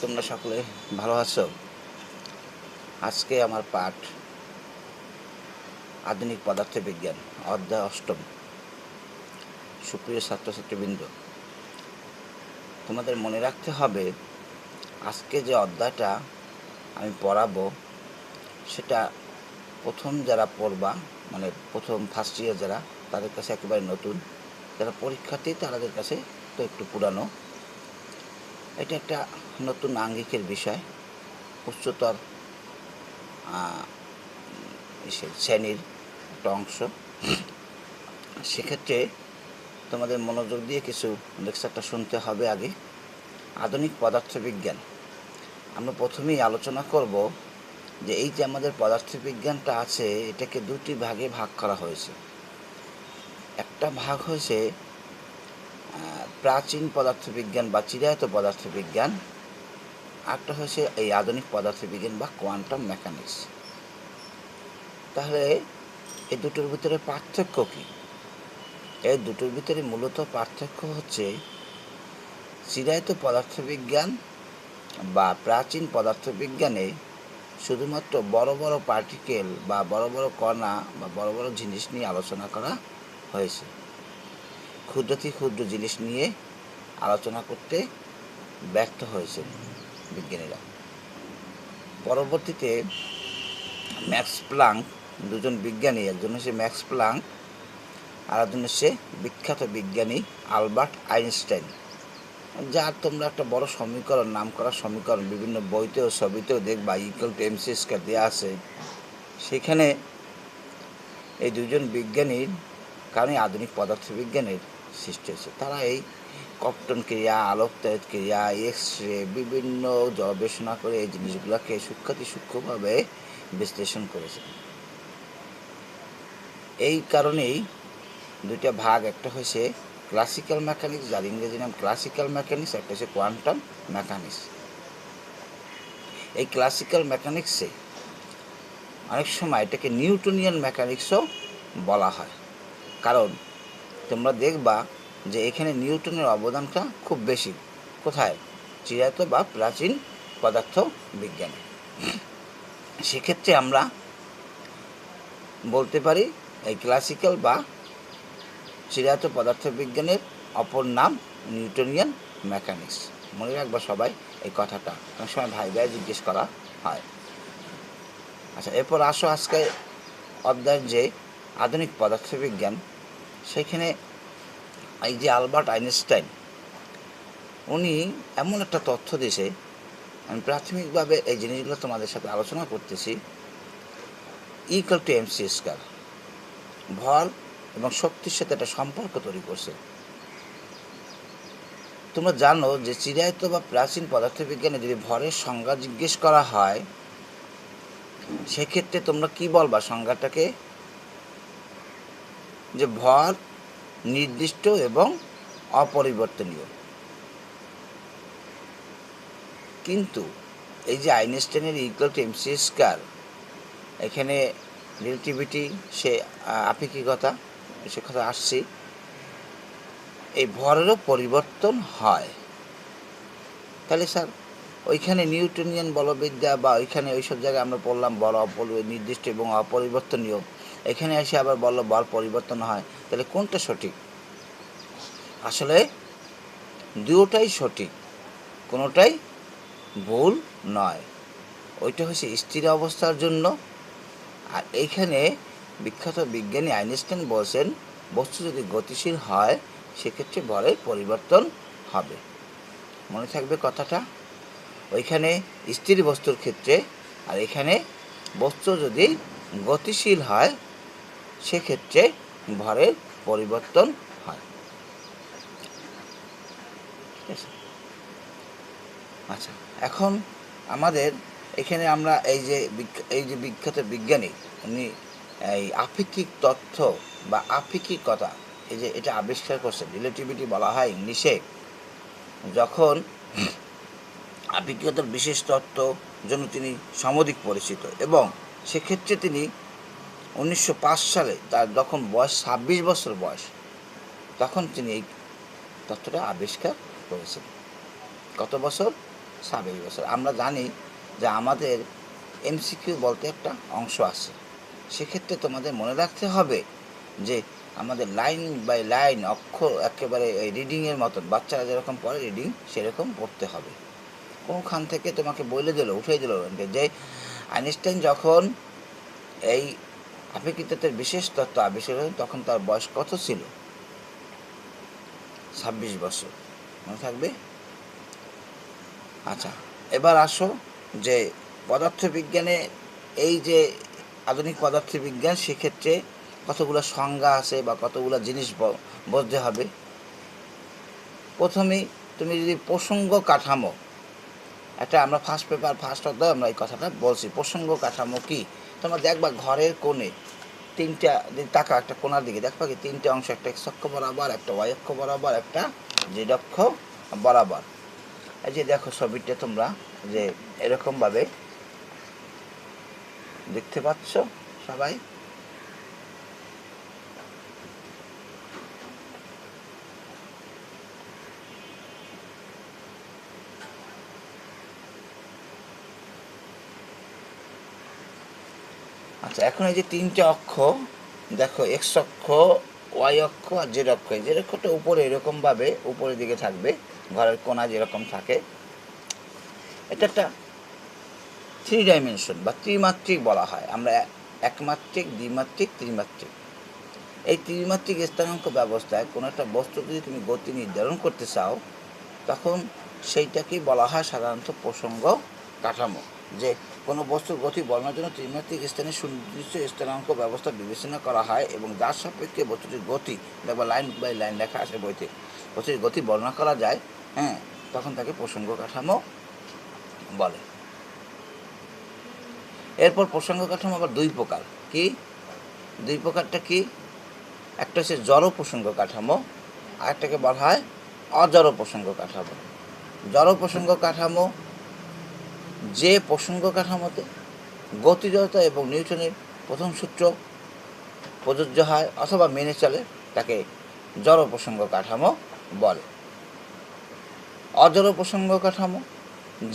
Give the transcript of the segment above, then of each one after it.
তোমরা সকলে ভালো আছো? আজকে আমার পাঠ আধুনিক পদার্থবিজ্ঞান, অধ্যায় অষ্টম। সুপ্রিয় ছাত্রছাত্রীবৃন্দ, তোমাদের মনে রাখতে হবে আজকে যে অধ্যায়টা আমি পড়াবো সেটা প্রথম যারা পড়বা, মানে প্রথম ফার্স্ট ইয়ার যারা, তাদের কাছে একেবারে নতুন। যারা পরীক্ষার্থী তাদের কাছে তো একটু পুরানো। এটা একটা নতুন আঙ্গিকের বিষয়, উচ্চতর শ্রেণীর একটা অংশ। সেক্ষেত্রে তোমাদের মনোযোগ দিয়ে কিছু লেকচারটা শুনতে হবে। আগে আধুনিক পদার্থবিজ্ঞান আমরা প্রথমেই আলোচনা করব যে এই যে আমাদের পদার্থবিজ্ঞানটা আছে, এটাকে দুটি ভাগে ভাগ করা হয়েছে। একটা ভাগ হয়েছে প্রাচীন পদার্থবিজ্ঞান বা চিরায়ত পদার্থবিজ্ঞান, একটা হয়েছে এই আধুনিক পদার্থবিজ্ঞান বা কোয়ান্টাম মেকানিক্স। তাহলে এই দুটোর ভিতরে পার্থক্য কী? এই দুটোর ভিতরে মূলত পার্থক্য হচ্ছে চিরায়ত পদার্থবিজ্ঞান বা প্রাচীন পদার্থবিজ্ঞানে শুধুমাত্র বড় বড় পার্টিকেল বা বড় বড় কণা বা বড় বড় জিনিস নিয়ে আলোচনা করা হয়েছে। ক্ষুদ্রাতি ক্ষুদ্র জিনিস নিয়ে আলোচনা করতে ব্যর্থ হয়েছে বিজ্ঞানীরা। পরবর্তীতে ম্যাক্স প্লাঙ্ক, দুজন বিজ্ঞানী, একজন হচ্ছে ম্যাক্স প্লাঙ্ক আর একজন হচ্ছে বিখ্যাত বিজ্ঞানী আলবার্ট আইনস্টাইন, যার তোমরা একটা বড় সমীকরণ, নাম করা সমীকরণ বিভিন্ন বইতেও ছবিতেও দেখবা, ইকুয়াল টু এমসি স্কয়ার দেওয়া আছে। সেখানে এই দুজন বিজ্ঞানীর কারণে আধুনিক পদার্থবিজ্ঞানের সৃষ্টি হয়েছে। তারা এই কপ্টন ক্রিয়া, আলোকতাড়িত ক্রিয়া, এক্স রে বিভিন্ন গবেষণা করে এই জিনিসগুলোকে সূক্ষ্মভাবে বিশ্লেষণ করেছে। এই কারণেই দুইটা ভাগ, একটা হয়েছে ক্লাসিক্যাল মেকানিক্স, যার ইংরেজি নাম ক্লাসিক্যাল মেকানিক্স, একটা হচ্ছে কোয়ান্টাম মেকানিক্স। এই ক্লাসিক্যাল মেকানিক্সে অনেক সময় এটাকে নিউটনিয়ান মেকানিক্সও বলা হয়, কারণ তোমরা দেখবা যে এখানে নিউটনের অবদানটা খুব বেশি। কোথায়? চিরায়ত বা প্রাচীন পদার্থ বিজ্ঞানে। সেক্ষেত্রে আমরা বলতে পারি এই ক্লাসিক্যাল বা চিরায়ত পদার্থবিজ্ঞানের অপর নাম নিউটনিয়ান মেকানিক্স। মনে রাখবা সবাই এই কথাটা, অনেক সময় ভাই জিজ্ঞেস করা হয়। আচ্ছা, এরপর আসো আজকে অধ্যায়ের যে আধুনিক পদার্থবিজ্ঞান, সেখানে এই যে আলবার্ট আইনস্টাইন, উনি এমন একটা তথ্য দিয়েছে, আমি প্রাথমিকভাবে এই জিনিসগুলো তোমাদের সাথে আলোচনা করতেছি। ইকুয়াল টু এমসি স্কয়ার, ভর এবং শক্তির সাথে একটা সম্পর্ক তৈরি করছে। তোমরা জানো যে চিরায়ত বা প্রাচীন পদার্থবিজ্ঞানে যদি ভরের সংজ্ঞা জিজ্ঞেস করা হয়, সেক্ষেত্রে তোমরা কি বলবা সংজ্ঞাটাকে? যে ভর নির্দিষ্ট এবং অপরিবর্তনীয়। কিন্তু এই যে আইনস্টাইনের ইকুয়াল টু এমসি স্কয়ার, এখানে রিলেটিভিটি, সে আপেক্ষিকতা, সে কথা আসছি, এই ভরেরও পরিবর্তন হয়। তাহলে স্যার ওইখানে নিউটনিয়ান বলবিদ্যা বা ওইখানে ওইসব জায়গায় আমরা পড়লাম বল নির্দিষ্ট এবং অপরিবর্তনীয়, এখানে এসে আবার বলল বল পরিবর্তন হয়, তাহলে কোনটা সঠিক? আসলে দুটোটাই সঠিক, কোনোটাই ভুল নয়। ওইটা হচ্ছে স্থির অবস্থার জন্য, আর এইখানে বিখ্যাত বিজ্ঞানী আইনস্টাইন বলছেন বস্তু যদি গতিশীল হয় সেক্ষেত্রে ভরের পরিবর্তন হবে। মনে থাকবে কথাটা, ওইখানে স্থির বস্তুর ক্ষেত্রে, আর এখানে বস্তু যদি গতিশীল হয় সেক্ষেত্রে ভরের পরিবর্তন হয়। ঠিক আছে? আচ্ছা, এখন আমাদের এখানে আমরা এই যে বিখ্যাত বিজ্ঞানী, উনি এই আপেক্ষিক তথ্য বা আপেক্ষিকতা, এই যে এটা আবিষ্কার করছেন, রিলেটিভিটি বলা হয় ইংলিশে। যখন আপেক্ষিকতার বিশেষ তত্ত্ব জন্য তিনি সমধিক পরিচিত, এবং সেক্ষেত্রে তিনি 1905 সালে, তার যখন বয়স 26 বছর বয়স, তখন তিনি এই তত্ত্বটা আবিষ্কার করেছেন। কত বছর? 27 বছর। আমরা জানি যে আমাদের এমসিকিউ বলতে একটা অংশ আছে। সেক্ষেত্রে তোমাদের মনে রাখতে হবে যে আমাদের লাইন বাই লাইন অক্ষর একেবারে রিডিংয়ের মতন বাচ্চারা যেরকম পড়ে রিডিং সেরকম পড়তে হবে। কোনখান থেকে তোমাকে বলে দিল উঠে দিল যে আইনস্টাইন যখন এই আপেক্ষিকতার বিশেষ তত্ত্ব আবিষ্কার করেন তখন তার বয়স কত ছিল? 26 বছর। মনে থাকবে? আচ্ছা, এবার আসো যে পদার্থবিজ্ঞানে এই যে আধুনিক পদার্থবিজ্ঞান সেক্ষেত্রে কতগুলো সংজ্ঞা আছে বা কতগুলো জিনিস বুঝতে হবে। প্রথমেই তুমি যদি প্রসঙ্গ কাঠামো, একটা আমরা ফার্স্ট পেপার ফার্স্ট অধ্যায় আমরা এই কথাটা বলছি। প্রসঙ্গ কাঠামো কি? তোমরা দেখবা ঘরের কোণে তিনটা টাকা একটা কোণার দিকে দেখবা কি তিনটে অংশ, একটা এক্স অক্ষ বরাবর, একটা ওয়াই অক্ষ বরাবর, একটা জেড অক্ষ বরাবর। এই যে দেখো ছবিটা তোমরা যে এরকমভাবে দেখতে পাচ্ছ সবাই। আচ্ছা, এখন এই যে তিনটে অক্ষ দেখো, এক্স অক্ষ, ওয়াই অক্ষ আর জেড অক্ষ। জেড অক্ষটা উপরে এরকমভাবে উপরের দিকে থাকবে, ঘরের কোণা যেরকম থাকে। এটা একটা 3 ডাইমেনশন বা ত্রিমাত্রিক বলা হয়। আমরা একমাত্রিক, দ্বিমাত্রিক, ত্রিমাত্রিক। এই ত্রিমাত্রিক স্থানাঙ্ক ব্যবস্থায় কোনো একটা বস্তু যদি তুমি গতি নির্ধারণ করতে চাও তখন সেইটাকেই বলা হয় সাধারণত প্রসঙ্গ কাঠামো। যে কোনো বস্তুর গতি বর্ণনার জন্য ত্রিমাত্রিক স্থানে সুনির্দিষ্ট স্থানাঙ্ক ব্যবস্থা বিবেচনা করা হয় এবং যার সাপেক্ষে বস্তুটির গতি, দেখবা লাইন বাই লাইন লেখা আছে বইতে, বস্তুটির গতি বর্ণনা করা যায়, হ্যাঁ, তখন তাকে প্রসঙ্গ কাঠামো বলে। এরপর প্রসঙ্গ কাঠামো আবার দুই প্রকার। কি দুই প্রকারটা কি? একটা হচ্ছে জড় প্রসঙ্গ কাঠামো, আরেকটাকে বলা হয় অজড় প্রসঙ্গ কাঠামো। জড় প্রসঙ্গ কাঠামো যে প্রসঙ্গ কাঠামোতে গতিজড়তা এবং নিউটনের প্রথম সূত্র প্রযোজ্য হয় অথবা মেনে চলে তাকে জড় প্রসঙ্গ কাঠামো বলে। অজড় প্রসঙ্গ কাঠামো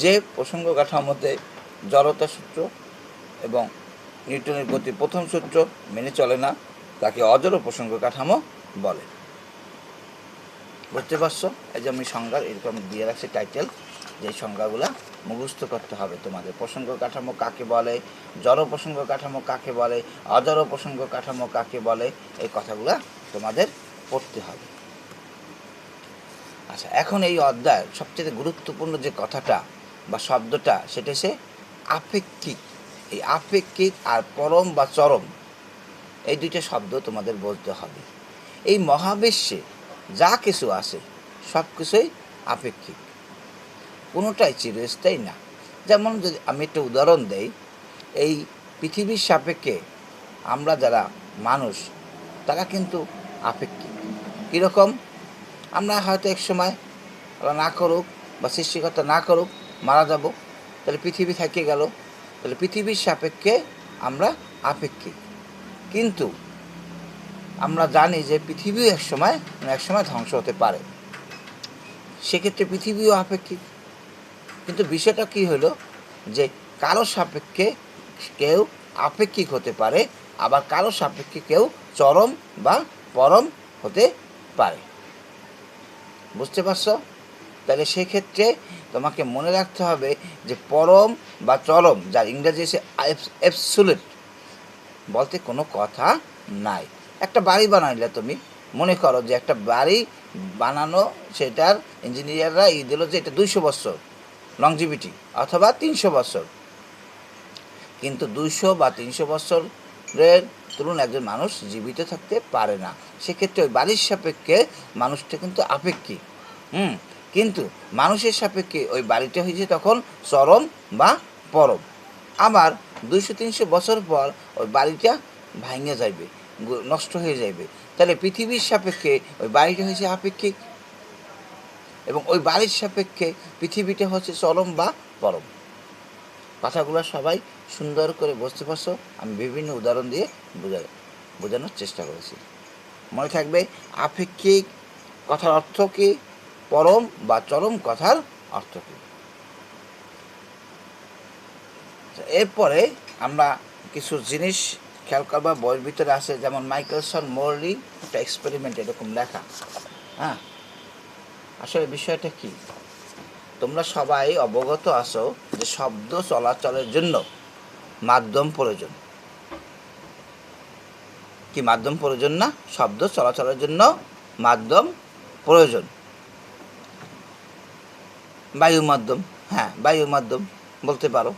যে প্রসঙ্গ কাঠামোতে জড়তা সূত্র এবং নিউটনের গতি প্রথম সূত্র মেনে চলে না তাকে অজড় প্রসঙ্গ কাঠামো বলে। বুঝতে পারছো? এই যে আমি সংজ্ঞা এরকম দিয়ে রাখছি টাইটেল, যে সংজ্ঞাগুলা মুখস্থ করতে হবে তোমাদের। প্রসঙ্গ কাঠামো কাকে বলে, জড় প্রসঙ্গ কাঠামো কাকে বলে, অজড় প্রসঙ্গ কাঠামো কাকে বলে, এই কথাগুলা তোমাদের পড়তে হবে। আচ্ছা, এখন এই অধ্যায় সবচেয়ে গুরুত্বপূর্ণ যে কথাটা বা শব্দটা সেটা হচ্ছে আপেক্ষিক। এই আপেক্ষিক আর পরম বা চরম, এই দুইটা শব্দ তোমাদের বলতে হবে। এই মহাবিশ্বে যা কিছু আছে সব কিছুই আপেক্ষিক, কোনোটাই চিরস্থায়ী না। যেমন যদি আমি একটা উদাহরণ দেই, এই পৃথিবীর সাপেক্ষে আমরা যারা মানুষ তারা কিন্তু আপেক্ষিক। কীরকম? আমরা হয়তো এক সময় না করুক বা সৃষ্টিকর্তা না করুক মারা যাব, তাহলে পৃথিবী থেকে গেল, তাহলে পৃথিবীর সাপেক্ষে আমরা আপেক্ষিক। কিন্তু আমরা জানি যে পৃথিবীও একসময় ধ্বংস হতে পারে, সেক্ষেত্রে পৃথিবীও আপেক্ষিক। কিন্তু বিষয়টা কী হলো যে কারো সাপেক্ষে কেউ আপেক্ষিক হতে পারে, আবার কারো সাপেক্ষে কেউ চরম বা পরম হতে পারে। বুঝতে পারছো? তাহলে সেক্ষেত্রে তোমাকে মনে রাখতে হবে যে পরম বা চরম, যার ইংরেজি এসে অ্যাবসোলিউট বলতে কোনো কথা নাই। একটা বাড়ি বানাইলে তুমি মনে করো যে একটা বাড়ি বানানো, সেটার ইঞ্জিনিয়াররা দিল যে এটা 200 বছর লংজিভিটি অথবা 300 বছর, কিন্তু 200 বা 300 বছরের তুলনায় একজন মানুষ জীবিত থাকতে পারে না। সেক্ষেত্রে ওই বাড়ির সাপেক্ষে মানুষটা কিন্তু আপেক্ষিক। কিন্তু মানুষের সাপেক্ষে ওই বাড়িটা হয়েছে তখন চরম বা পরম। আবার 200-300 বছর পর ওই বাড়িটা ভাঙে যাইবে, নষ্ট হয়ে যাইবে। তাহলে পৃথিবীর সাপেক্ষে ওই বাড়িটা হয়েছে আপেক্ষিক এবং ওই বাড়ির সাপেক্ষে পৃথিবীটা হচ্ছে চরম বা পরম। কথাগুলো সবাই সুন্দর করে বুঝতে পারছো? আমি বিভিন্ন উদাহরণ দিয়ে বোঝানোর চেষ্টা করেছি। মনে থাকবে আপেক্ষিক কথার অর্থ কী, পরম বা চরম কথার অর্থ কী। এরপরে আমরা কিছু জিনিস খেয়াল করবা, বইয়ের ভিতরে আছে, যেমন মাইকেলসন মোরলি একটা এক্সপেরিমেন্ট এরকম লেখা। হ্যাঁ, আসলে বিষয়টা কি, তোমরা সবাই অবগত আছো যে শব্দ চলাচলের জন্য মাধ্যম প্রয়োজন। কি মাধ্যম প্রয়োজন না? শব্দ চলাচলের জন্য মাধ্যম প্রয়োজন। বায়ু মাধ্যম, হ্যাঁ বায়ু মাধ্যম বলতে পারো।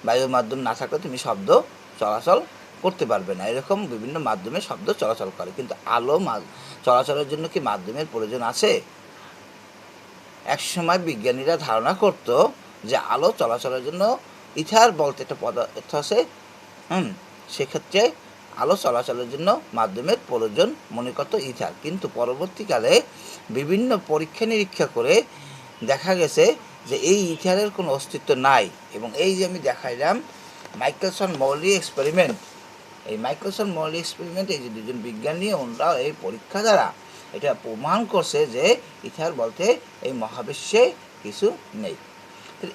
বায়ু মাধ্যম না থাকলে তুমি শব্দ চলাচল করতে পারবে না। এরকম বিভিন্ন মাধ্যমে শব্দ চলাচল করে, কিন্তু আলো চলাচলের জন্য কি মাধ্যমের প্রয়োজন আছে? একসময় বিজ্ঞানীরা ধারণা করত যে আলো চলাচলের জন্য ইথার বলতে একটা পদার্থ আছে, সেক্ষেত্রে আলো চলাচলের জন্য মাধ্যমের প্রয়োজন মনে করত ইথার। কিন্তু পরবর্তীকালে বিভিন্ন পরীক্ষা নিরীক্ষা করে দেখা গেছে যে এই ইথারের কোনো অস্তিত্ব নাই। এবং এই যে আমি দেখাইলাম মাইকেলসন মৌলি এক্সপেরিমেন্ট, এই মাইকেলসন মৌলি এক্সপেরিমেন্ট, এই যে দুজন বিজ্ঞানী ওনরা এই পরীক্ষা দ্বারা এটা প্রমাণ করছে যে ইথার বলতে এই মহাবিশ্বে কিছু নেই।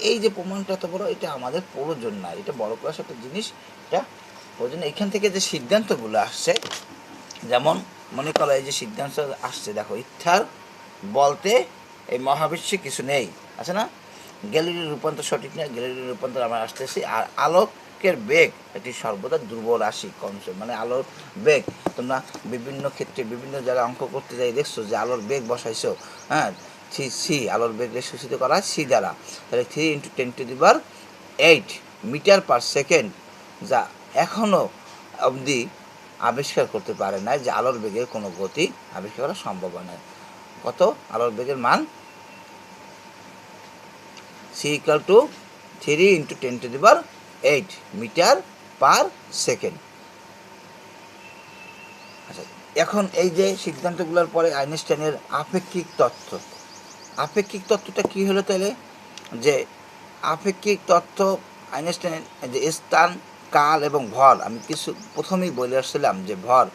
এই যে প্রমাণটা এত বড়, এটা আমাদের প্রয়োজন না, এটা বড় ক্লাস একটা জিনিস, এটা প্রয়োজন। এখান থেকে যে সিদ্ধান্তগুলো আসছে, যেমন মনে করো এই যে সিদ্ধান্ত আসছে, দেখো ইথার বলতে এই মহাবিশ্বে কিছু নেই, আছে না? গ্যালিলির রূপান্তর সঠিক নয়, গ্যালিলির রূপান্তর আমরা আসতেছি। আর আলোকের বেগ এটি সর্বদা ধ্রুব রাশি, কনসেপ্ট মানে আলোর বেগ। তোমরা বিভিন্ন ক্ষেত্রে বিভিন্ন যারা অঙ্ক করতে যাই দেখছো যে আলোর বেগ বসাইছো, হ্যাঁ সি আলোর বেগ সূচিত করা সি দ্বারা, তাহলে 3 × 10⁸ মিটার পার সেকেন্ড, যা এখনও অবধি আবিষ্কার করতে পারে না যে আলোর বেগের কোনো গতি আবিষ্কার করা সম্ভব নয়। কত আলোর বেগের মান? c = 3 × 10⁸ metre per second. আচ্ছা, এখন এই যে সিদ্ধান্তগুলোর পরে আইনস্টাইনের আপেক্ষিক তত্ত্ব, আপেক্ষিক তত্ত্বটা কী হলো তাহলে? যে আপেক্ষিক তত্ত্ব আইনস্টাইনের যে স্থান, কাল এবং ভর, আমি কিছু প্রথমেই বলে আসছিলাম যে ভর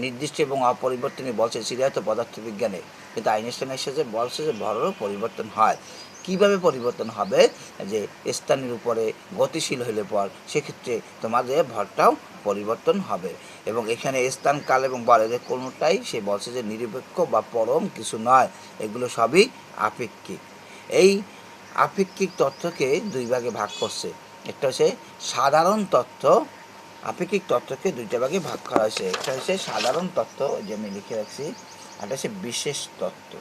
নির্দিষ্ট এবং অপরিবর্তনীয় বলছে সিদ্ধান্ত পদার্থবিজ্ঞানে, কিন্তু আইনস্টাইন এসেছে বলছে যে ভরেরও পরিবর্তন হয়। কিভাবে পরিবর্তন হবে? যে স্থানের উপরে গতিশীল হলে পর সেক্ষেত্রে তোমাদের ভরটাও পরিবর্তন হবে। এবং এখানে স্থান, কাল এবং ভর এদের কোনোটাই সে বলছে যে নিরপেক্ষ বা পরম কিছু নয়, এগুলো সবই আপেক্ষিক। এই আপেক্ষিক তত্ত্বকে দুই ভাগে ভাগ করছে, একটা হচ্ছে সাধারণ তত্ত্ব। আপেক্ষিক তত্ত্বকে দুইটা ভাগে ভাগ করা হয়েছে, একটা হচ্ছে সাধারণ তত্ত্ব, যে আমি লিখে রাখছি, একটা হচ্ছে বিশেষ তত্ত্ব।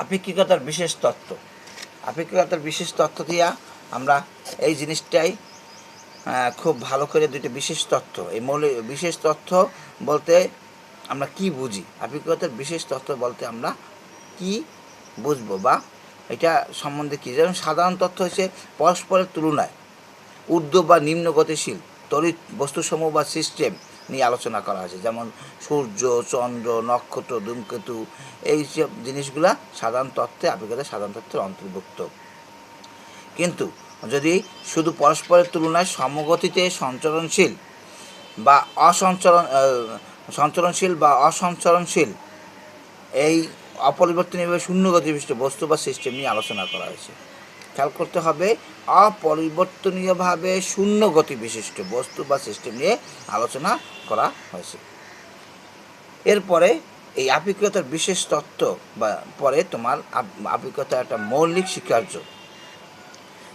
আপেক্ষিকতার বিশেষ তত্ত্ব, আপেক্ষিকতার বিশেষ তত্ত্ব দিয়া আমরা এই জিনিসটাই খুব ভালো করে দুইটা বিশেষ তত্ত্ব, এই মৌলিক বিশেষ তত্ত্ব বলতে আমরা কি বুঝি, আপেক্ষিকতার বিশেষ তত্ত্ব বলতে আমরা কি বুঝবো বা এটা সম্বন্ধে কী। যেমন সাধারণ তত্ত্ব হচ্ছে পরস্পরের তুলনায় ঊর্ধ্ব বা নিম্ন গতিশীল তড়িৎ বস্তুসমূহ বা সিস্টেম নিয়ে আলোচনা করা হয়েছে, যেমন সূর্য, চন্দ্র, নক্ষত্র, ধূমকেতু, এইসব জিনিসগুলা সাধারণ তত্ত্বে, আপেক্ষিকতার সাধারণ তত্ত্বের অন্তর্ভুক্ত। কিন্তু যদি শুধু পরস্পরের তুলনায় সমগতিতে সঞ্চরণশীল বা অসঞ্চরণশীল এই অপরিবর্তনীয়ভাবে শূন্য গতিবিশিষ্ট বস্তু বা সিস্টেম নিয়ে আলোচনা করা হয়েছে। খেয়াল করতে হবে, অপরিবর্তনীয়ভাবে শূন্য গতি বিশিষ্ট বস্তু বা সিস্টেম নিয়ে আলোচনা করা হয়েছে। এরপরে এই আপেক্ষিকতার বিশেষ তত্ত্ব বা পরে তোমার আপেক্ষিকতার একটা মৌলিক স্বীকার্য,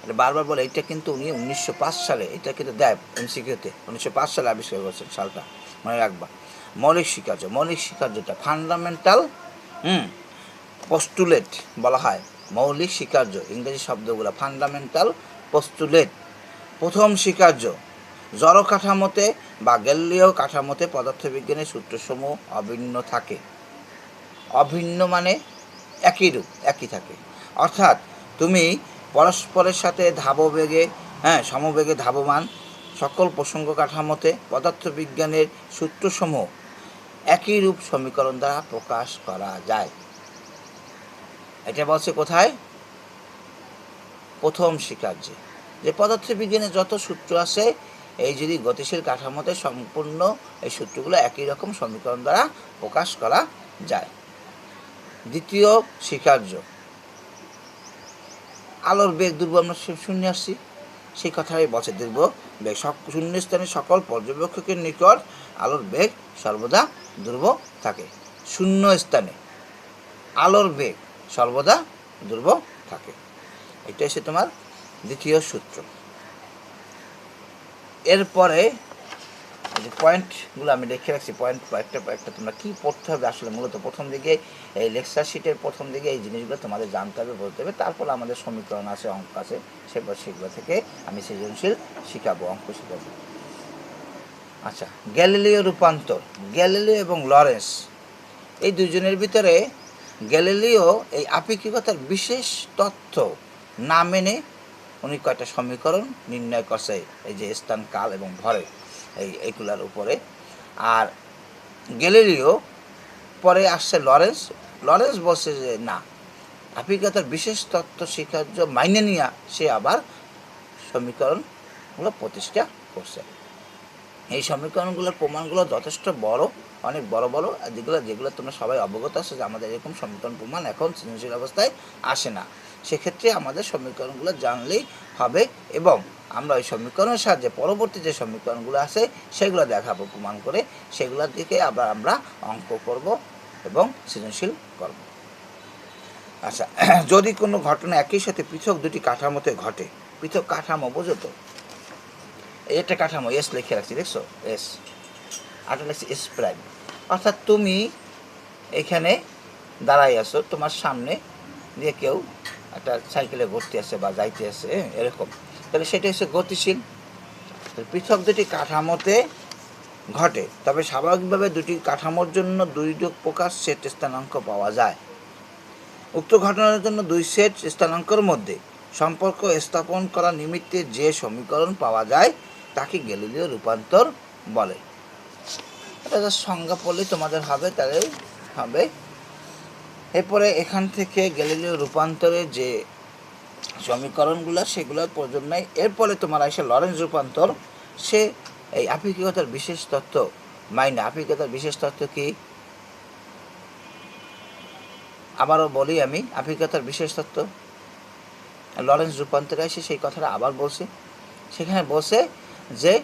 এটা বারবার বলে, এটা কিন্তু উনি 1905 সালে এটা কিন্তু দেয় এমসিকিউতে, 1905 সালে আবিষ্কার করেছেন, সালটা মনে রাখবা। মৌলিক স্বীকার্যটা ফান্ডামেন্টাল পস্টুলেট বলা হয়। মৌলিক স্বীকার্য ইংরেজি শব্দগুলো ফান্ডামেন্টাল পস্টুলেট। প্রথম স্বীকার্য, জড় কাঠামোতে বা গ্যালিলীয় কাঠামোতে পদার্থবিজ্ঞানের সূত্রসমূহ অভিন্ন থাকে। অভিন্ন মানে একই থাকে, অর্থাৎ তুমি পরস্পরের সাথে সমবেগে ধাবমান সকল প্রসঙ্গ কাঠামোতে পদার্থবিজ্ঞানের সূত্রসমূহ একই রূপ সমীকরণ দ্বারা প্রকাশ করা যায়। এটা বলছে কোথায়? প্রথম স্বীকার্যে, যে পদার্থবিজ্ঞানে যত সূত্র আছে এই যদি গতিশীল কাঠামোতে সম্পূর্ণ এই সূত্রগুলো একই রকম সমীকরণ দ্বারা প্রকাশ করা যায়। দ্বিতীয় স্বীকার্য, আলোর বেগ ধ্রুব আমরা শূন্য আসছি, সেই কথাই বলছে ধ্রুব বেগ শূন্য স্থানে সকল পর্যবেক্ষকের নিকট আলোর বেগ সর্বদা ধ্রুব থাকে। শূন্য স্থানে আলোর বেগ সর্বদা ধ্রুব থাকে। এটা এসে তোমার দ্বিতীয় সূত্র। এরপরে এই যে পয়েন্টগুলো আমি লিখে রাখছি, পয়েন্ট একটা তোমরা কী পড়তে হবে আসলে মূলত প্রথম দিকে এই লেকচার শিটের প্রথম দিকে এই জিনিসগুলো তোমাদের জানতে হবে, বলতে হবে। তারপর আমাদের সমীকরণ আছে, অঙ্ক আছে, সেগুলো থেকে আমি সৃজনশীল শিখাবো, অঙ্ক শিখাবো। আচ্ছা, গ্যালিলিও রূপান্তর। গ্যালিলিও এবং লরেন্স এই দুজনের ভিতরে গ্যালিলিও এই আপেক্ষিকতার বিশেষ তথ্য না মেনে উনি কয়টা সমীকরণ নির্ণয় করছে, এই যে স্থান, কাল এবং ভরের এইগুলার উপরে। আর গ্যালিলিও পরে আসছে লরেন্স বলছে যে না, আপেক্ষিকতার বিশেষ তত্ত্ব স্বীকার্য মাইনে নিয়ে সে আবার সমীকরণগুলো প্রতিষ্ঠা করছে। এই সমীকরণগুলোর প্রমাণগুলো যথেষ্ট বড়, অনেক বড় বড়, আর যেগুলো তোমরা সবাই অবগত আছো যে আমাদের এরকম সমীকরণ প্রমাণ এখন সৃজনশীল অবস্থায় আসে না। সেক্ষেত্রে আমাদের সমীকরণগুলো জানলেই হবে, এবং আমরা ওই সমীকরণের সাহায্যে পরবর্তী যে সমীকরণগুলো আছে সেগুলো দেখাবো প্রমাণ করে, সেগুলোর দিকে আবার আমরা অঙ্ক করব এবং সৃজনশীল করব। আচ্ছা, যদি কোনো ঘটনা একই সাথে পৃথক দুটি কাঠামোতে ঘটে, পৃথক কাঠামো বোঝো তো, এটা কাঠামো এস লিখে রাখছি, দেখছো এস, আটা লিখছি এস প্রাইম। অর্থাৎ তুমি এখানে দাঁড়াই আছো, তোমার সামনে দিয়ে কেউ একটা সাইকেলে ঘুরতে আসে বা যাইতে আসে এরকম, তাহলে সেটা হচ্ছে গতিশীল। পৃথক দুটি কাঠামোতে ঘটে, তবে স্বাভাবিকভাবে দুটি কাঠামোর জন্য দুই প্রকার সেট স্থানাঙ্ক পাওয়া যায়। উক্ত ঘটনার জন্য দুই সেট স্থানাঙ্কের মধ্যে সম্পর্ক স্থাপন করা নিমিত্তে যে সমীকরণ পাওয়া যায় তাকে গ্যালিলিও রূপান্তর বলে। এটা সংজ্ঞা পড়লে তোমাদের হবে, তাহলে হবে। এরপরে এখান থেকে গ্যালিলিও রূপান্তরের যে সমীকরণগুলো সেগুলোর প্রয়োজন নাই। এরপরে তোমার আসে লরেন্স রূপান্তর। সে এই আপেক্ষিকতার বিশেষ তত্ত্ব মাইনে। আপেক্ষিকতার বিশেষ তত্ত্ব কি আবারও বলি আমি, আপেক্ষিকতার বিশেষ তত্ত্ব লরেন্স রূপান্তরে এসে সেই কথাটা আবার বলছে। সেখানে বলছে যে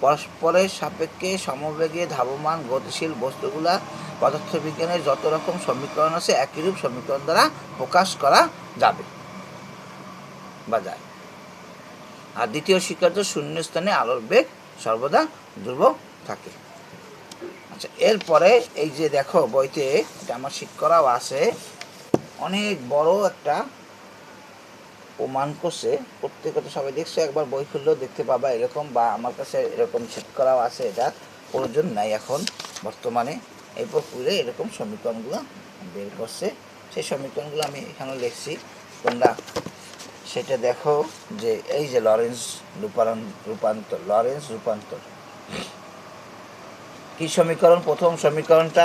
পরস্পরের সাপেক্ষে সমবেগে ধাবমান গতিশীল বস্তুগুলা পদার্থবিজ্ঞানের যত রকম সমীকরণ আছে একইরূপ সমীকরণ দ্বারা প্রকাশ করা যাবে বা যায়। আর দ্বিতীয় স্বীকার্য শূন্য স্থানে আলোর বেগ সর্বদা ধ্রুব থাকে। আচ্ছা, এরপরে এই যে দেখো বইতে এটা আমার ঠিক করাও আছে, অনেক বড় একটা প্রমাণ করছে, প্রত্যেকটা সবাই দেখছো, একবার বই খুললেও দেখতে পাবা এরকম, বা আমার কাছে এরকম সেট করাও আছে। এটা প্রয়োজন নাই এখন বর্তমানে, এরপর পুরে এরকম সমীকরণগুলো বের করছে। সেই সমীকরণগুলো আমি এখানে লিখছি, তোমরা সেটা দেখো। যে এই যে লরেন্স রূপান্তর কি সমীকরণ? প্রথম সমীকরণটা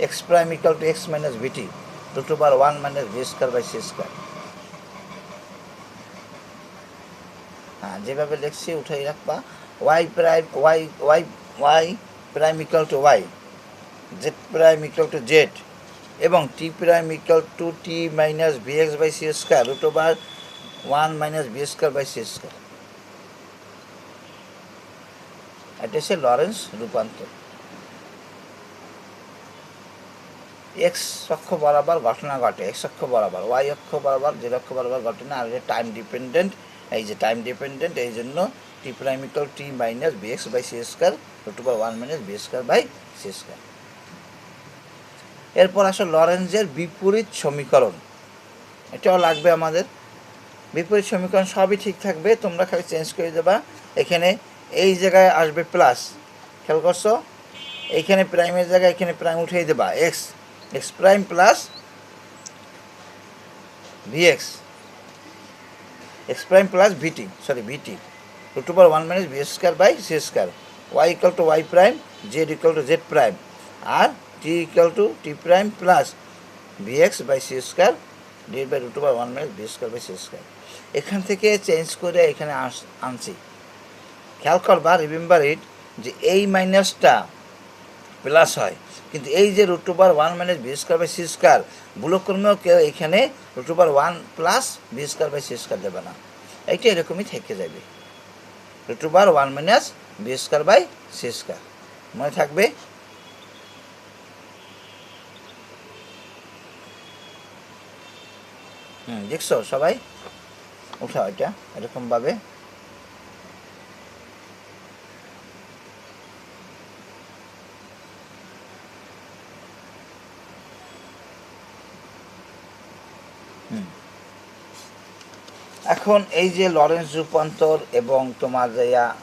x prime equal to x minus vt root over 1 minus v square by C square. হ্যাঁ, যেভাবে লিখছি উঠাই রাখবা। Y prime equal to y, z prime equal to z, এবং t prime equal to t minus v x by C square root over 1 minus v square by C square. এটা হচ্ছে Lawrence রূপান্তর। X অক্ষ বরাবর ঘটনা ঘটে, x অক্ষ বরাবর, ওয়াই অক্ষ বরাবর, জেড অক্ষ বরাবর ঘটে না। আর এটা টাইম ডিপেন্ডেন্ট, এই যে টাইম ডিপেন্ডেন্ট, এই জন্য t prime equal t minus b x by C square root over 1 minus B square by C square. এরপর আসলে লরেন্সের বিপরীত সমীকরণ, এটাও লাগবে আমাদের। বিপরীত সমীকরণ সবই ঠিক থাকবে, তোমরা খালি চেঞ্জ করে দেবা। এখানে এই জায়গায় আসবে প্লাস, খেয়াল করছো, এইখানে প্রাইমের জায়গায় এখানে প্রাইম উঠিয়ে দেবা, X prime plus X prime plus VT root over 1 minus B square by C square. Y equal to Y prime, Z equal to Z prime, আর T equal to T prime plus V x by C square divide by root over 1 minus B square by C square. এখান থেকে change করে এখানে আনছি। খেয়াল করবা, remember it, যে এই মাইনাসটা প্লাস হয়। কিন্তু এই যে √1 - b² / c² ভুলক্রমেও কেউ এখানে √1 + b² / c² দেবে না, এইটা এরকমই থেকে যাবে √1 - b²/c²। মনে থাকবে? দেখছো সবাই? উঠাও এটা এরকমভাবে। এখন এই যে লরেন্স রূপান্তর এবং তোমার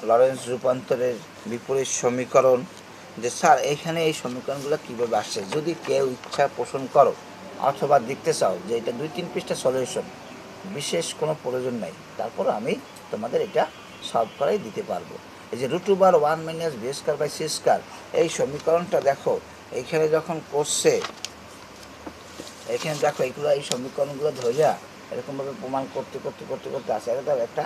লরেন্স রূপান্তরের বিপরীত সমীকরণ, যে স্যার এইখানে এই সমীকরণগুলো কীভাবে আসছে, যদি কেউ ইচ্ছা পোষণ করো অথবা দেখতে চাও যে এটা 2-3 পৃষ্ঠা সলিউশন, বিশেষ কোনো প্রয়োজন নাই, তারপর আমি তোমাদের এটা সলভ করাই দিতে পারবো। এই যে √1 - b²/c², এই সমীকরণটা দেখো এইখানে যখন করছে, এখানে দেখো এইগুলো এই সমীকরণগুলো ধরিয়া এরকমভাবে প্রমাণ করতে করতে করতে করতে আসে। এটা একটা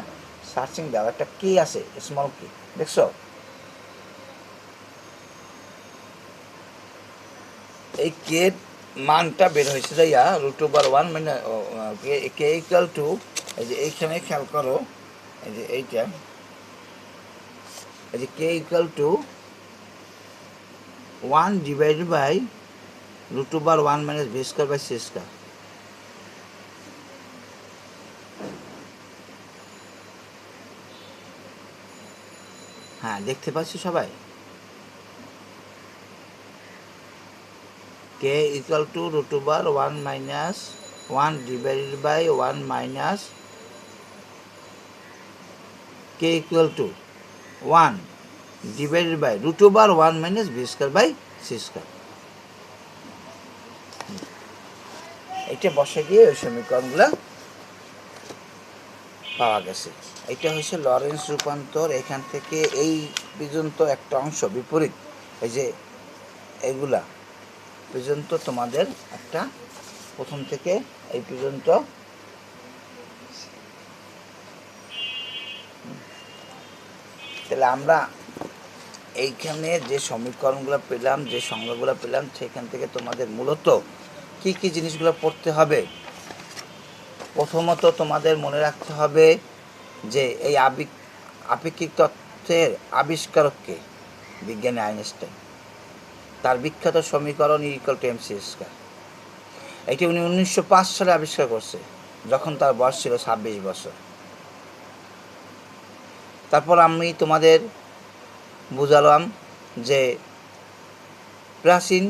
সার্চিং দাও, একটা কি আছে, স্মল কি, দেখছো? এই কে মানটা বের হয়েছে যাইয়া √1 মানে কে ইকুয়াল টু, এই যে এইখানে খেয়াল করো, এই যে এইটা, এই যে k equal to 1 divided by √1 - b²/c²। হ্যাঁ, দেখতে পাচ্ছি সবাই? K equal to √1 - 1 divided by 1 minus k equal to 1 divided by √1 - b²/c²। এটা বসে গিয়ে ওই সমীকরণগুলো পাওয়া গেছে। এটা হচ্ছে লরেন্স রূপান্তর। এখান থেকে এই পর্যন্ত একটা অংশ বিপরীত, এই যে এগুলা পর্যন্ত তোমাদের একটা, প্রথম থেকে এই পর্যন্ত তাহলে আমরা এইখানে যে সমীকরণগুলো পেলাম, যে সংজ্ঞাগুলো পেলাম, সেখান থেকে তোমাদের মূলত কি কি জিনিসগুলো পড়তে হবে। প্রথমত তোমাদের মনে রাখতে হবে যে এই আপেক্ষিক তত্ত্বের আবিষ্কারককে বিজ্ঞানী আইনস্টাইন। তার বিখ্যাত সমীকরণ E = mc²। এটি উনি 1905 সালে আবিষ্কার করছে, যখন তার বয়স ছিল 26 বছর। তারপর আমি তোমাদের বুঝালাম যে প্রাচীন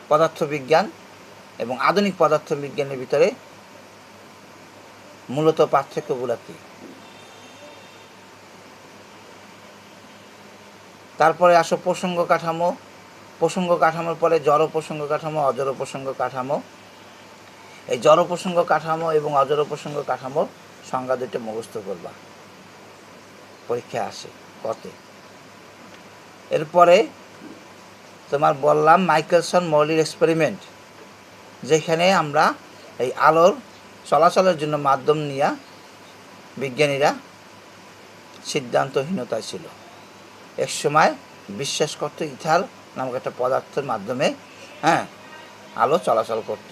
পদার্থবিজ্ঞান এবং আধুনিক পদার্থবিজ্ঞানের ভিতরে মূলত পার্থক্যগুলো কী। তারপরে আসো প্রসঙ্গ কাঠামো। প্রসঙ্গ কাঠামোর পরে জড় প্রসঙ্গ কাঠামো, অজড় প্রসঙ্গ কাঠামো। এই জড় প্রসঙ্গ কাঠামো এবং অজড় প্রসঙ্গ কাঠামোর সংজ্ঞা দুটো মুখস্থ করবা, পরীক্ষায় আসে কতে। এরপরে তোমার বললাম মাইকেলসন মৌলির এক্সপেরিমেন্ট, যেখানে আমরা এই আলোর চলাচলের জন্য মাধ্যম নিয়ে বিজ্ঞানীরা সিদ্ধান্তহীনতায় ছিল। এক সময় বিশ্বাস করত ইথার নামক একটা পদার্থের মাধ্যমে আলো চলাচল করত,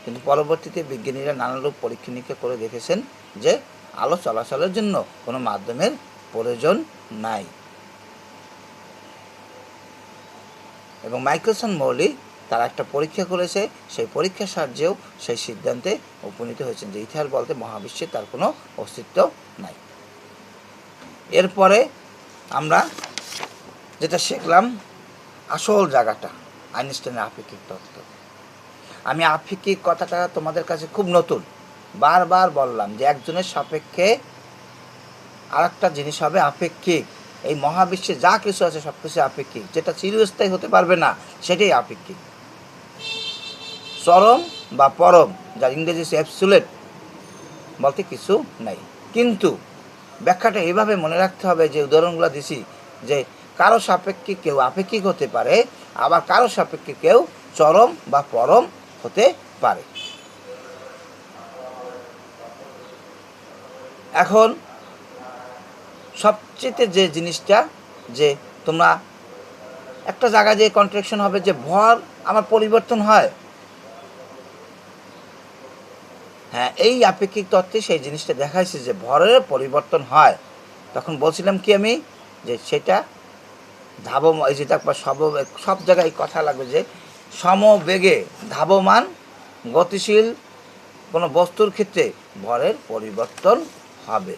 কিন্তু পরবর্তীতে বিজ্ঞানীরা নানারূপ পরীক্ষা নিরীক্ষা করে দেখেছেন যে আলো চলাচলের জন্য কোনো মাধ্যমের প্রয়োজন নাই। এবং মাইকেলসন মৌলি তারা একটা পরীক্ষা করেছে, সেই পরীক্ষার সাহায্যেও সেই সিদ্ধান্তে উপনীত হয়েছেন যে ইথার বলতে মহাবিশ্বে তার কোনো অস্তিত্ব নাই। এরপরে আমরা যেটা শিখলাম, আসল জায়গাটা আইনস্টাইনের আপেক্ষিক তত্ত্ব। আমি আপেক্ষিক কথাটা তোমাদের কাছে খুব নতুন, বারবার বললাম যে একজনের সাপেক্ষে আর একটা জিনিস হবে আপেক্ষিক। এই মহাবিশ্বে যা কিছু আছে সব কিছু আপেক্ষিক, যেটা চিরস্থায়ী হতে পারবে না সেটাই আপেক্ষিক। চরম বা পরম, যার ইংরেজি অ্যাবসোলিউট বলতে কিছু নাই। কিন্তু ব্যাখ্যাটা এইভাবে মনে রাখতে হবে, যে উদাহরণগুলো দিছি, যে কারো সাপেক্ষে কেউ আপেক্ষিক হতে পারে, আবার কারো সাপেক্ষে কেউ চরম বা পরম হতে পারে। এখন সবচেয়ে যে জিনিসটা, যে তোমরা একটা জায়গায় যে কন্ট্রাকশন হবে যে ভর আমার পরিবর্তন হয়। হ্যাঁ, এই আপেক্ষিক তত্ত্বে সেই জিনিসটা দেখাইছে যে ভরের পরিবর্তন হয়। তখন বলছিলাম কি আমি, যে সেটা এই যে তারপর সব জায়গায় কথা লাগবে যে সমবেগে ধাবমান গতিশীল কোনো বস্তুর ক্ষেত্রে ভরের পরিবর্তন হবে।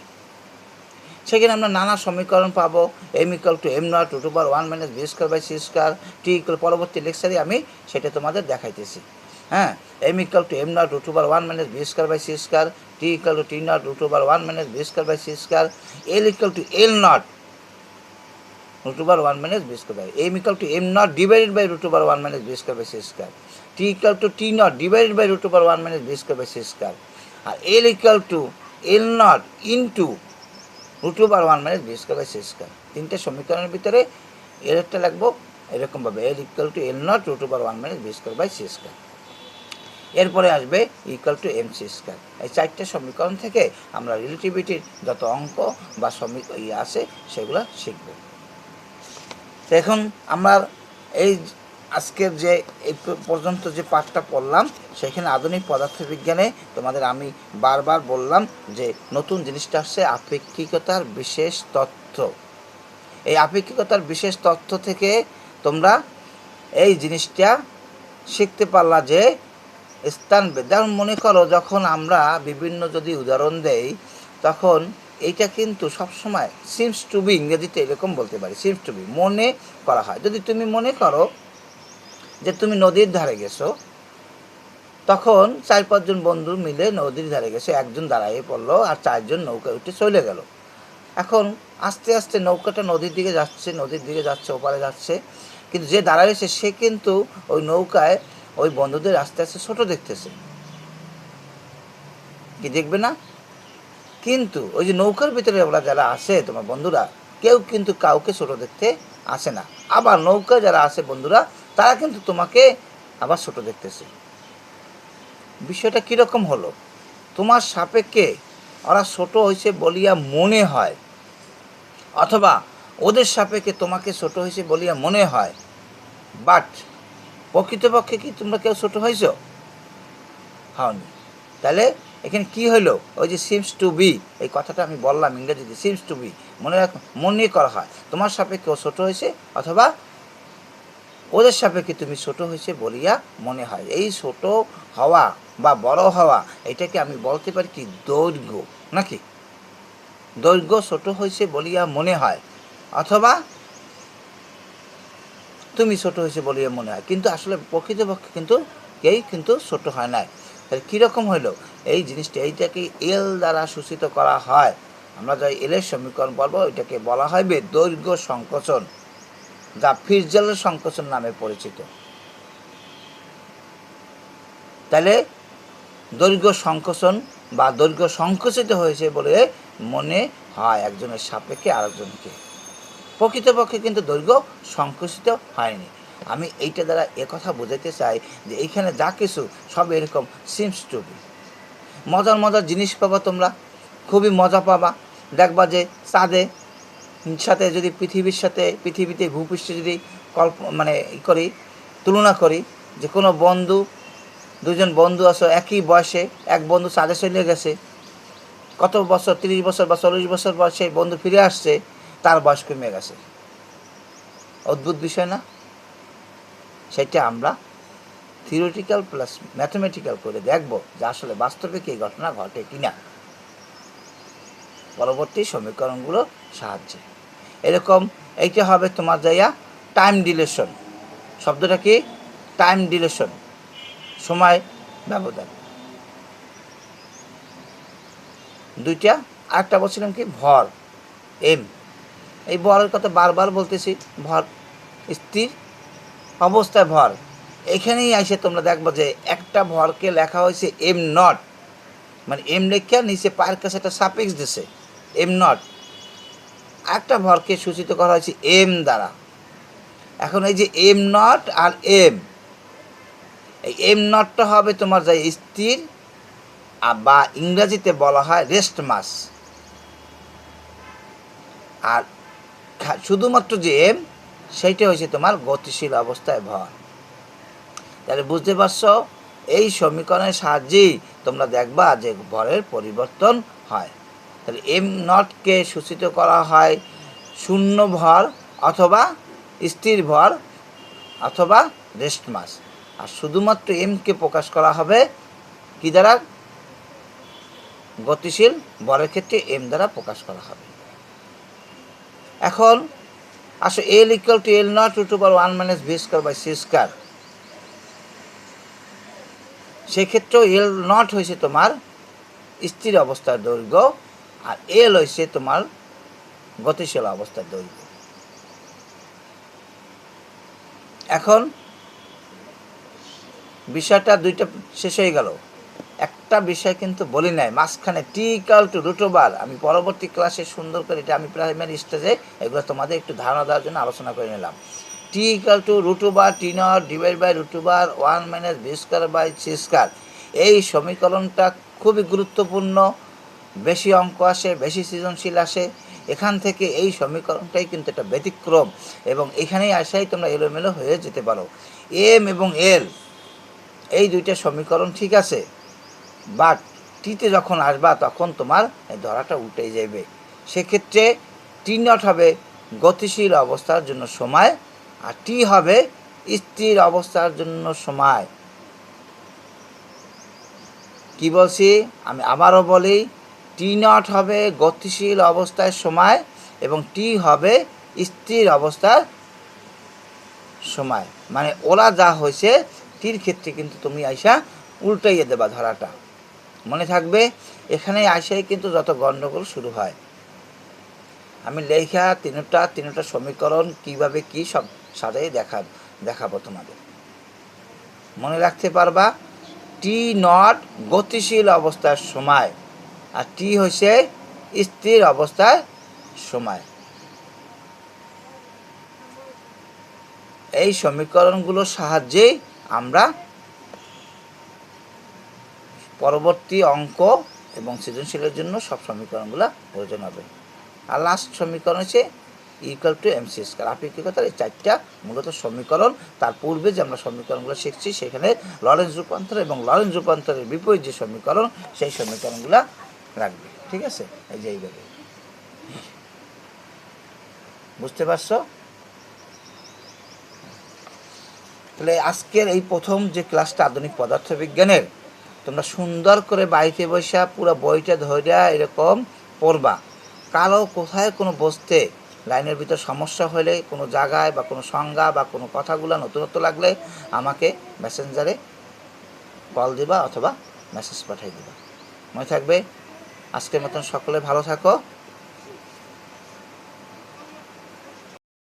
সেখানে আমরা নানা সমীকরণ পাবো। m=m0 √1 - v²/c², t= পরবর্তী লেকচারে আমি সেটা তোমাদের দেখাইতেছি। হ্যাঁ, m=m0 √1 - v²/c², t=t0 √1 - v²/c², l=l0 √1 - v², m=m0 /√1 - v²/c², t=t0 /√1 - v²/c², আর l=l0 ইন্টু √1 - v²/c²। তিনটে সমীকরণের ভিতরে এর একটা লাগবো এরকমভাবে l=l0 √1 - v²/c²। এরপরে আসবে =mc²। এই চারটে সমীকরণ থেকে আমরা রিলেটিভিটির যত অঙ্ক বা আছে সেগুলো শিখব। এখন আমরা এই আজকের যে এই পর্যন্ত যে পাঠটা পড়লাম সেখানে আধুনিক পদার্থবিজ্ঞানে তোমাদের আমি বারবার বললাম যে নতুন জিনিসটা আসছে আপেক্ষিকতার বিশেষ তথ্য। এই আপেক্ষিকতার বিশেষ তথ্য থেকে তোমরা এই জিনিসটা শিখতে পারলা যে স্থানভেদ। যেমন মনে করো যখন আমরা বিভিন্ন যদি উদাহরণ দেই তখন এইটা কিন্তু সবসময় সিমস টু বি, ইংরেজিতে এরকম বলতে পারি, সিমস টু বি মনে করা হয়। যদি তুমি মনে করো যে তুমি নদীর ধারে গেছো, তখন 4-5 জন বন্ধু মিলে নদীর ধারে গেছে, একজন দাঁড়াইয়ে পড়লো আর 4 জন নৌকায় উঠে চলে গেল। এখন আস্তে আস্তে নৌকাটা নদীর দিকে যাচ্ছে, ওপারে যাচ্ছে, কিন্তু যে দাঁড়াইছে সে কিন্তু ওই নৌকায় ওই বন্ধুদের আস্তে আস্তে ছোট দেখতেছে, কি দেখবে না? কিন্তু ওই যে নৌকার ভিতরে ওরা যারা আছে তোমার বন্ধুরা, কেউ কিন্তু কাউকে ছোট দেখতে আসে না। আবার নৌকায় যারা আছে বন্ধুরা, তারা কিন্তু তোমাকে আবার ছোট দেখতেছে। বিষয়টা কীরকম হলো? তোমার সাপেক্ষে ওরা ছোট হয়েছে বলিয়া মনে হয়, অথবা ওদের সাপেক্ষে তোমাকে ছোট হয়েছে বলিয়া মনে হয়, বাট প্রকৃতপক্ষে কি তোমরা কেউ ছোট হয়েছ? হওনি। তাহলে এখানে কি হলো? ওই যে সিমস টু বি, এই কথাটা আমি বললাম ইংরেজিতে, সিমস টু বি মনে করা হয় তোমার সাপেক্ষে ও ছোট হয়েছে, অথবা ওদের সাপেক্ষে তুমি ছোট হয়েছে বলিয়া মনে হয়। এই ছোট হওয়া বা বড় হওয়া, এটাকে আমি বলতে পারি কি দৈর্ঘ্য, নাকি? দৈর্ঘ্য ছোট হয়েছে বলিয়া মনে হয়, অথবা তুমি ছোট হয়েছে বলিয়া মনে হয়, কিন্তু আসলে প্রকৃতপক্ষে কিন্তু কেই কিন্তু ছোট হয় নাই। তাহলে কীরকম হইল এই জিনিসটা? এইটাকে এল দ্বারা সূচিত করা হয়। আমরা যাই এলের সমীকরণ বলবো, এটাকে বলা হবে দৈর্ঘ্য সংকোচন, যা ফিটজেলের সংকোচন নামে পরিচিত। তাহলে দৈর্ঘ্য সংকোচন বা দৈর্ঘ্য সংকুচিত হয়েছে বলে মনে হয় একজনের সাপেক্ষে আরেকজনকে। প্রকৃতপক্ষে কিন্তু দৈর্ঘ্য সংকুচিত হয়নি। আমি এইটা দ্বারা একথা বোঝাতে চাই যে এইখানে যা কিছু সব এরকম সিমস টু বি। মজার মজার জিনিস পাবা তোমরা, খুবই মজা পাবা। দেখবা যে চাঁদে সাথে যদি পৃথিবীতে ভূপৃষ্ঠে যদি করি, তুলনা করি, যে কোনো দুজন বন্ধু আছে একই বয়সে, এক বন্ধু চাঁদে চলে গেছে, কত বছর 30 বছর বা 40 বছর পর সেই বন্ধু ফিরে আসছে, তার বয়স কমে গেছে। অদ্ভুত বিষয় না? সেটা আমরা থিওরিটিক্যাল প্লাস ম্যাথমেটিক্যাল করে দেখব যে আসলে বাস্তবে কি ঘটনা ঘটে কিনা পরবর্তী সমীকরণগুলো সাহায্যে। এরকম এইটা হবে তোমার যাইয়া টাইম ডিলেশন। শব্দটা কি? টাইম ডিলেশন, সময় ব্যবধান। দুইটা আরেকটা বলছিলাম কি, ভর, এম। এই ভরের কথা বারবার বলতেছি, ভর স্থির অবস্থায় ভর। এখানেই এসে তোমরা দেখবো যে একটা ভরকে লেখা হয়েছে m0, মানে এম লেখা নিচে পায়ের কাছে একটা সাফিক্স দিছে m0। একটা ভরকে সূচিত করা হয়েছে এম দ্বারা। এখন এই যে m0 আর এম, এই m0টা হবে তোমার যাই স্থির, বা ইংরেজিতে বলা হয় রেস্ট মাস। আর শুধুমাত্র যে এম, সেইটা হচ্ছে তোমার গতিশীল অবস্থায় ভর। তাহলে বুঝতে পারছো, এই সমীকরণের সাহায্যেই তোমরা দেখবা যে ভরের পরিবর্তন হয়। তাহলে এম নটকে সূচিত করা হয় শূন্য ভর অথবা স্থির ভর অথবা রেস্ট মাস, আর শুধুমাত্র এমকে প্রকাশ করা হবে কি দ্বারা? গতিশীল ভরের ক্ষেত্রে এম দ্বারা প্রকাশ করা হবে। এখন আসো l equal to l naught root over 1 minus v square by C square. সেক্ষেত্রেও এল নট হয়েছে তোমার স্থির অবস্থার দৈর্ঘ্য, আর এল হয়েছে তোমার গতিশীল অবস্থার দৈর্ঘ্য। এখন বিষয়টা দুইটা শেষ হয়ে গেল। একটা বিষয় কিন্তু বলি নাই মাঝখানে, টি ইকুয়াল টু রুট ওভার। আমি পরবর্তী ক্লাসে সুন্দর করে এটা আমি প্রাইমারি স্টেজে এগুলো তোমাদের একটু ধারণা দেওয়ার জন্য আলোচনা করে নিলাম। T equal to root over t naught divide by root over 1 minus v square by C square. এই সমীকরণটা খুবই গুরুত্বপূর্ণ, বেশি অঙ্ক আসে, বেশি সৃজনশীল আসে। এখান থেকে এই সমীকরণটাই কিন্তু একটা ব্যতিক্রম, এবং এখানেই আসাই তোমরা এলোমেলো হয়ে যেতে পারো। এম এবং এল এই দুইটা সমীকরণ ঠিক আছে, বাট টিতে যখন আসবা তখন তোমার এই ধরাটা উল্টে যাবে। সেক্ষেত্রে টি নট হবে গতিশীল অবস্থার জন্য সময়, আর টি হবে স্থির অবস্থার জন্য সময়। কি বলছি আমি আবারও বলি, টি নট হবে গতিশীল অবস্থায় সময় এবং টি হবে স্থির অবস্থার সময়। মানে ওরা যা হয়েছে টির ক্ষেত্রে কিন্তু তুমি আইসা উল্টাইয়ে দেবা ধরাটা, মনে থাকবে। এখানে আইসাই কিন্তু যত গণ্ডগোল শুরু হয়। আমি লেখা তিনটা সমীকরণ কিভাবে কি সব সাজাই দেখাবো তোমাদের, মনে রাখতে পারবা। টি নট গতিশীল অবস্থার সময়, আর টি হচ্ছে স্থির অবস্থার সময়। এই সমীকরণগুলোর সাহায্যেই আমরা পরবর্তী অঙ্ক এবং সৃজনশীলের জন্য সব সমীকরণগুলো প্রয়োজন হবে। আর লাস্ট সমীকরণ হচ্ছে equal to m c square. আপেক্ষিকতার এই চারটা মূলত সমীকরণ। তার পূর্বে যে আমরা সমীকরণগুলো শিখছি সেখানে লরেন্জ রূপান্তর এবং লরেন্জ রূপান্তরের বিপরীত যে সমীকরণ সেই সমীকরণগুলো রাখবে, ঠিক আছে? এই যে এইভাবে, বুঝতে পারছো? তাহলে আজকের এই প্রথম যে ক্লাসটা আধুনিক পদার্থবিজ্ঞানের, তোমরা সুন্দর করে বাড়িতে বসে পুরো বইটা ধরিয়া এরকম পড়বা। কারো কোথায় কোনো বসতে লাইনের ভিতর সমস্যা হলে, কোনো জায়গায় বা কোনো সংজ্ঞা বা কোনো কথাগুলো নতুনত্ব লাগলে আমাকে মেসেঞ্জারে কল দিবা অথবা মেসেজ পাঠিয়ে দিবা। মনে থাকবে, আজকের মতন সকলে ভালো থাকো।